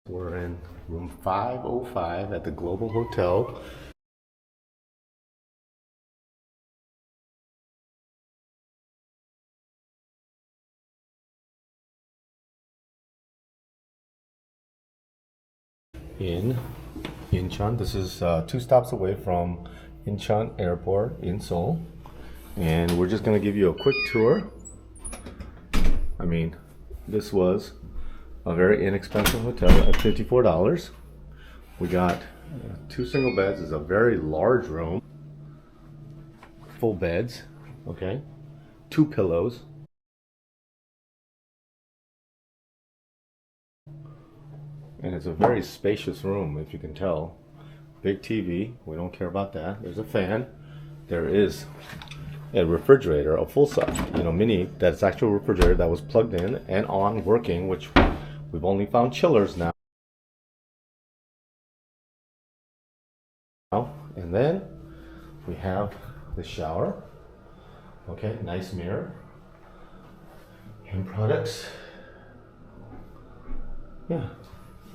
We're in room 505 at the Global Hotel. In Incheon. This is 2 stops away from Incheon Airport in Seoul. And we're just going to give you a quick tour. I mean, this was a very inexpensive hotel at $54. We got 2 single beds. It's a very large room. Full beds, okay? 2 pillows. And it's a very spacious room, if you can tell. Big TV, we don't care about that. There's a fan. There is a refrigerator, a full size, mini, that's actual refrigerator that was plugged in and on working, which we've only found chillers now. And then we have the shower. Okay, nice mirror. And products. Yeah.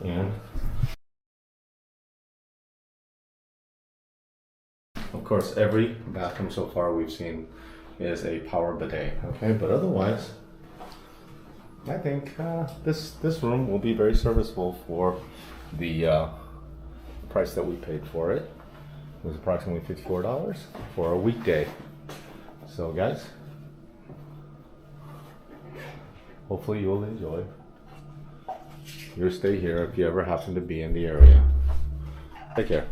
And of course, every bathroom so far we've seen is a power bidet. Okay, but otherwise, I think this room will be very serviceable for the price that we paid for it. It was approximately $54 for a weekday. So, guys, hopefully you'll enjoy your stay here if you ever happen to be in the area. Take care.